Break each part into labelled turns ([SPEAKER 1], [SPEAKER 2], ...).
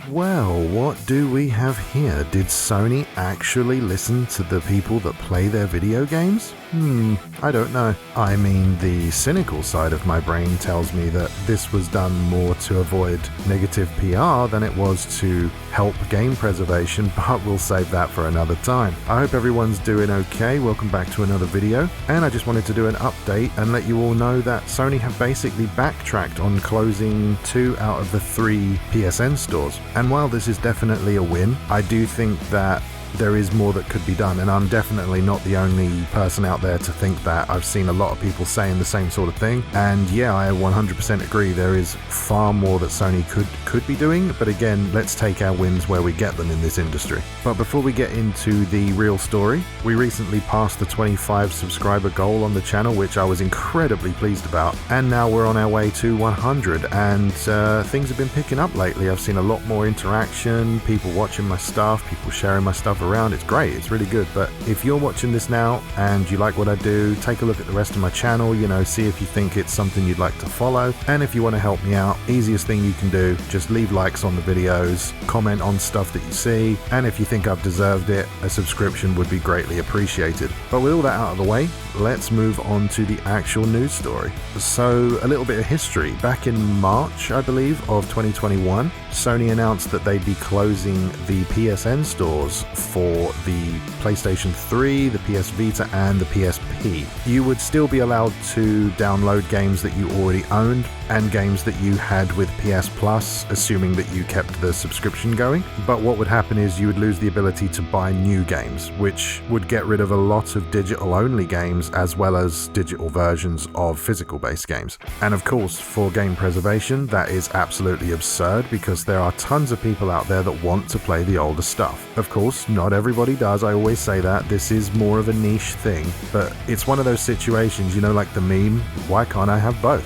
[SPEAKER 1] Well, what do we have here? Did Sony actually listen to the people that play their video games? I don't know. I mean, the cynical side of my brain tells me that this was done more to avoid negative PR than it was to help game preservation, but we'll save that for another time. I hope everyone's doing okay. Welcome back to another video, and I just wanted to do an update and let you all know that Sony have basically backtracked on closing 2 out of the 3 PSN stores. And while this is definitely a win, I do think that there is more that could be done, and I'm definitely not the only person out there to think that. I've seen a lot of people saying the same sort of thing, and yeah, I 100% agree. There is far more that Sony could be doing, but again, let's take our wins where we get them in this industry. But before we get into the real story, we recently passed the 25 subscriber goal on the channel, which I was incredibly pleased about, and now we're on our way to 100, and things have been picking up lately. I've seen a lot more interaction, people watching my stuff, people sharing my stuff around. It's great, it's really good. But if you're watching this now and you like what I do, take a look at the rest of my channel, see if you think it's something you'd like to follow, and if you want to help me out, easiest thing you can do, just leave likes on the videos, comment on stuff that you see, and if you think I've deserved it, a subscription would be greatly appreciated. But with all that out of the way, let's move on to the actual news story. So a little bit of history. Back in March, I believe, of 2021, Sony announced that they'd be closing the PSN stores for the PlayStation 3, the PS Vita, and the PSP. You would still be allowed to download games that you already owned and games that you had with PS Plus, assuming that you kept the subscription going. But what would happen is you would lose the ability to buy new games, which would get rid of a lot of digital-only games as well as digital versions of physical-based games. And of course, for game preservation, that is absolutely absurd because there are tons of people out there that want to play the older stuff. Of course, not everybody does. I always say that. This is more of a niche thing, but it's one of those situations, like the meme, why can't I have both?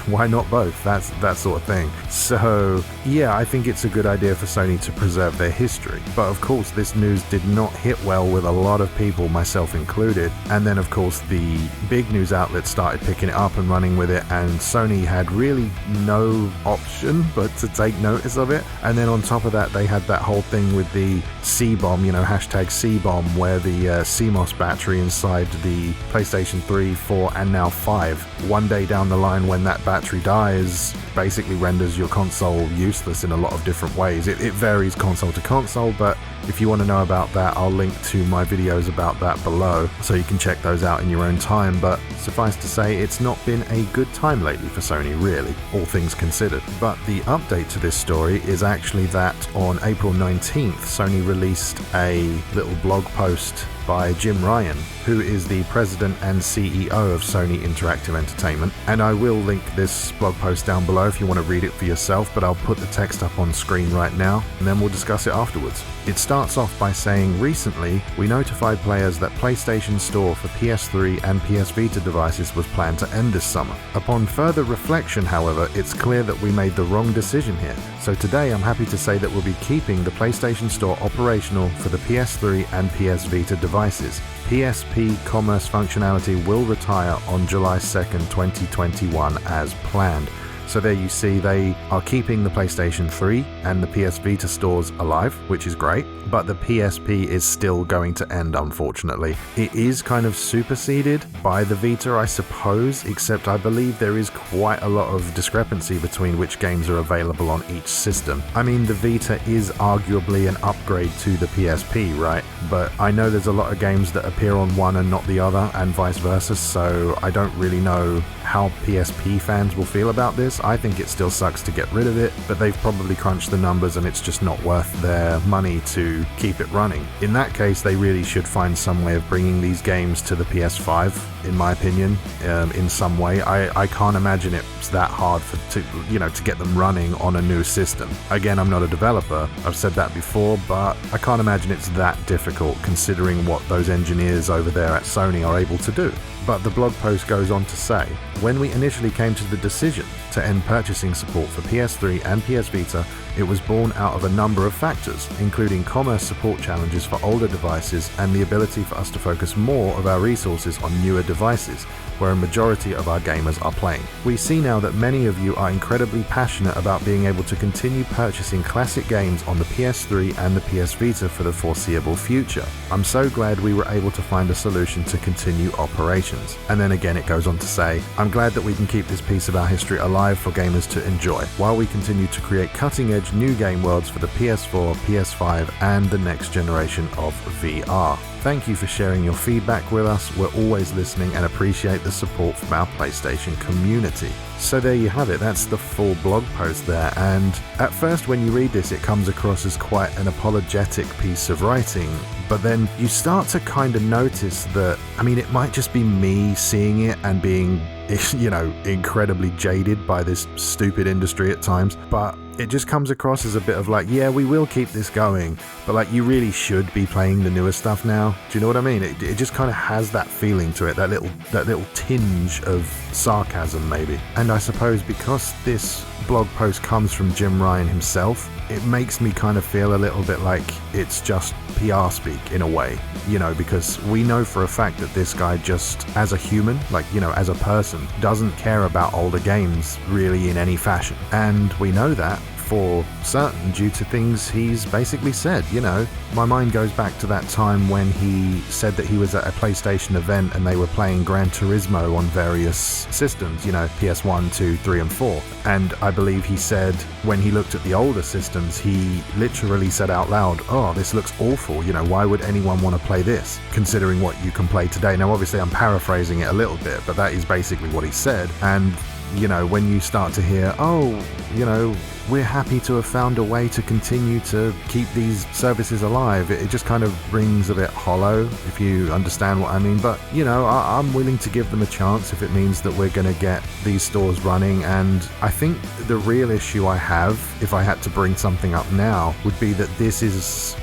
[SPEAKER 1] Why not both? That's that sort of thing. So yeah, I think it's a good idea for Sony to preserve their history. But of course, this news did not hit well with a lot of people, myself included. And then of course, the big news outlets started picking it up and running with it, and Sony had really no option but to take notice of it. And then on top of that, they had that whole thing with the C-bomb, hashtag C-bomb, where the CMOS battery inside the PlayStation 3, 4, and now 5, one day down the line when that battery dies, basically renders your console useless in a lot of different ways. It varies console to console, but if you want to know about that, I'll link to my videos about that below, so you can check those out in your own time. But suffice to say, it's not been a good time lately for Sony, really, all things considered. But the update to this story is actually that on April 19th, Sony released a little blog post by Jim Ryan, who is the president and CEO of Sony Interactive Entertainment. And I will link this blog post down below if you want to read it for yourself, but I'll put the text up on screen right now, and then we'll discuss it afterwards. It starts off by saying, recently, we notified players that PlayStation Store for PS3 and PS Vita devices was planned to end this summer. Upon further reflection, however, it's clear that we made the wrong decision here. So today I'm happy to say that we'll be keeping the PlayStation Store operational for the PS3 and PS Vita devices. PSP commerce functionality will retire on July 2nd, 2021 as planned. So there you see, they are keeping the PlayStation 3 and the PS Vita stores alive, which is great, but the PSP is still going to end, unfortunately. It is kind of superseded by the Vita, I suppose, except I believe there is quite a lot of discrepancy between which games are available on each system. I mean, the Vita is arguably an upgrade to the PSP, right? But I know there's a lot of games that appear on one and not the other, and vice versa, so I don't really know how PSP fans will feel about this. I think it still sucks to get rid of it, but they've probably crunched the numbers and it's just not worth their money to keep it running. In that case, they really should find some way of bringing these games to the PS5, in my opinion, in some way. I can't imagine it's that hard to get them running on a new system. Again, I'm not a developer, I've said that before, but I can't imagine it's that difficult considering what those engineers over there at Sony are able to do. But the blog post goes on to say, when we initially came to the decision to end purchasing support for PS3 and PS Vita, it was born out of a number of factors, including commerce support challenges for older devices and the ability for us to focus more of our resources on newer devices. where a majority of our gamers are playing. We see now that many of you are incredibly passionate about being able to continue purchasing classic games on the PS3 and the PS Vita for the foreseeable future. I'm so glad we were able to find a solution to continue operations. And then again it goes on to say, I'm glad that we can keep this piece of our history alive for gamers to enjoy, while we continue to create cutting-edge new game worlds for the PS4, PS5 and the next generation of VR. Thank you for sharing your feedback with us. We're always listening and appreciate the support from our PlayStation community. So there you have it, that's the full blog post there, and at first when you read this it comes across as quite an apologetic piece of writing, but then you start to kind of notice that, I mean, it might just be me seeing it and being, you know, incredibly jaded by this stupid industry at times, but it just comes across as a bit of like, yeah, we will keep this going, but like, you really should be playing the newer stuff now. Do you know what I mean? It just kind of has that feeling to it, that little tinge of sarcasm maybe. And I suppose because this blog post comes from Jim Ryan himself, it makes me kind of feel a little bit like it's just PR speak in a way, you know, because we know for a fact that this guy just, as a human, like, you know, as a person, doesn't care about older games really in any fashion. And we know that for certain due to things he's basically said. You know, my mind goes back to that time when he said that he was at a PlayStation event and they were playing Gran Turismo on various systems, you know, PS1, 2, 3 and 4. And I believe he said when he looked at the older systems, he literally said out loud, oh, this looks awful, you know, why would anyone want to play this considering what you can play today? Now obviously I'm paraphrasing it a little bit, but that is basically what he said. And you know, when you start to hear, oh, you know, we're happy to have found a way to continue to keep these services alive, it just kind of rings a bit hollow, if you understand what I mean. But, you know, I'm willing to give them a chance if it means that we're going to get these stores running. And I think the real issue I have, if I had to bring something up now, would be that this is,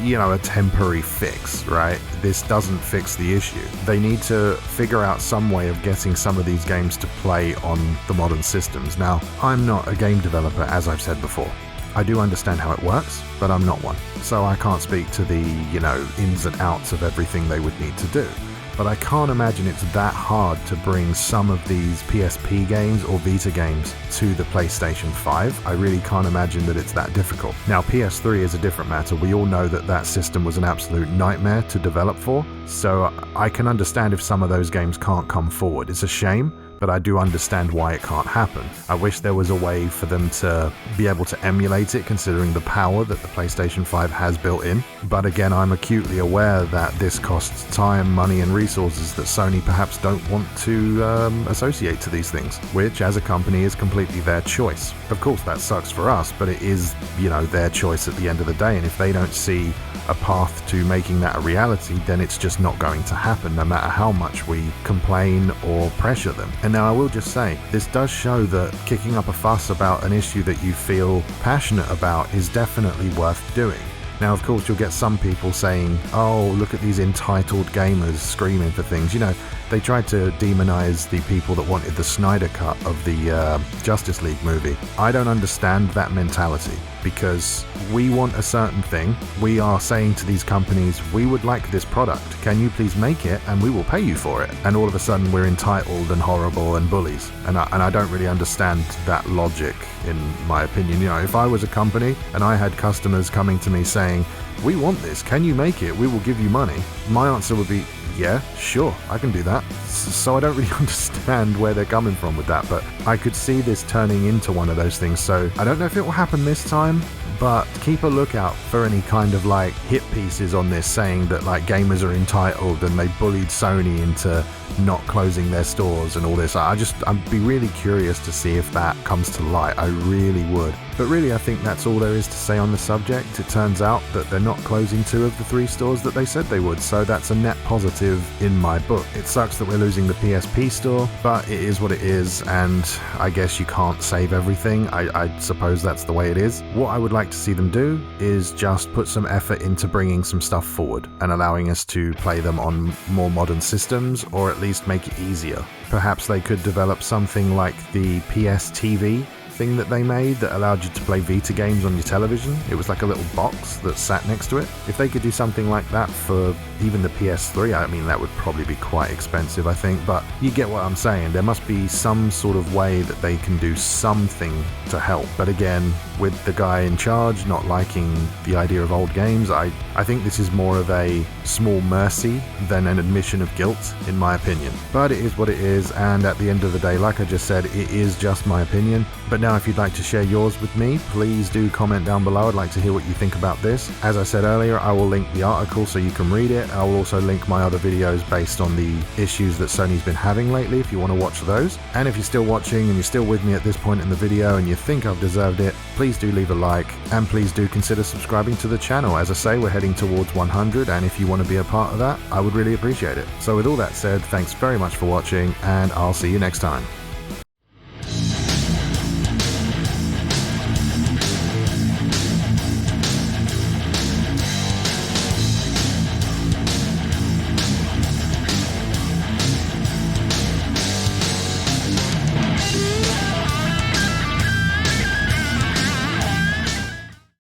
[SPEAKER 1] you know, a temporary fix, right? This doesn't fix the issue. They need to figure out some way of getting some of these games to play on the modern systems. Now, I'm not a game developer, as I've said before. I do understand how it works, but I'm not one. So I can't speak to the, you know, ins and outs of everything they would need to do. But I can't imagine it's that hard to bring some of these PSP games or Vita games to the PlayStation 5. I really can't imagine that it's that difficult. Now, PS3 is a different matter. We all know that that system was an absolute nightmare to develop for, so I can understand if some of those games can't come forward. It's a shame, but I do understand why it can't happen. I wish there was a way for them to be able to emulate it, considering the power that the PlayStation 5 has built in. But again, I'm acutely aware that this costs time, money and resources that Sony perhaps don't want to associate to these things, which as a company is completely their choice. Of course that sucks for us, but it is, you know, their choice at the end of the day, and if they don't see a path to making that a reality, then it's just not going to happen, no matter how much we complain or pressure them. And now I will just say, this does show that kicking up a fuss about an issue that you feel passionate about is definitely worth doing. Now, of course, you'll get some people saying, oh, look at these entitled gamers screaming for things. You know, they tried to demonize the people that wanted the Snyder Cut of the Justice League movie. I don't understand that mentality, because we want a certain thing. We are saying to these companies, we would like this product. Can you please make it and we will pay you for it? And all of a sudden we're entitled and horrible and bullies. And I don't really understand that logic, in my opinion. You know, if I was a company and I had customers coming to me saying, we want this, can you make it? We will give you money. My answer would be, yeah, sure, I can do that. So I don't really understand where they're coming from with that, but I could see this turning into one of those things. So I don't know if it will happen this time, but keep a lookout for any kind of like hit pieces on this saying that like gamers are entitled and they bullied Sony into not closing their stores and all this. I'd be really curious to see if that comes to light. I really would. But really, I think that's all there is to say on the subject. It turns out that they're not closing 2 of the 3 stores that they said they would, so that's a net positive in my book. It sucks that we're losing the PSP store, but it is what it is, and I guess you can't save everything. I suppose that's the way it is. What I would like to see them do is just put some effort into bringing some stuff forward and allowing us to play them on more modern systems, or at least make it easier. Perhaps they could develop something like the PS TV thing that they made that allowed you to play Vita games on your television. It was like a little box that sat next to it. If they could do something like that for even the PS3, I mean, that would probably be quite expensive, I think, but you get what I'm saying. There must be some sort of way that they can do something to help. But again, with the guy in charge not liking the idea of old games, I think this is more of a small mercy than an admission of guilt, in my opinion. But it is what it is, and at the end of the day, like I just said, it is just my opinion. But now if you'd like to share yours with me, please do comment down below. I'd like to hear what you think about this. As I said earlier, I will link the article so you can read it. I will also link my other videos based on the issues that Sony's been having lately if you want to watch those. And if you're still watching and you're still with me at this point in the video and you think I've deserved it, please do leave a like, and please do consider subscribing to the channel. As I say, we're heading towards 100, and if you want to be a part of that, I would really appreciate it. So with all that said, thanks very much for watching, and I'll see you next time.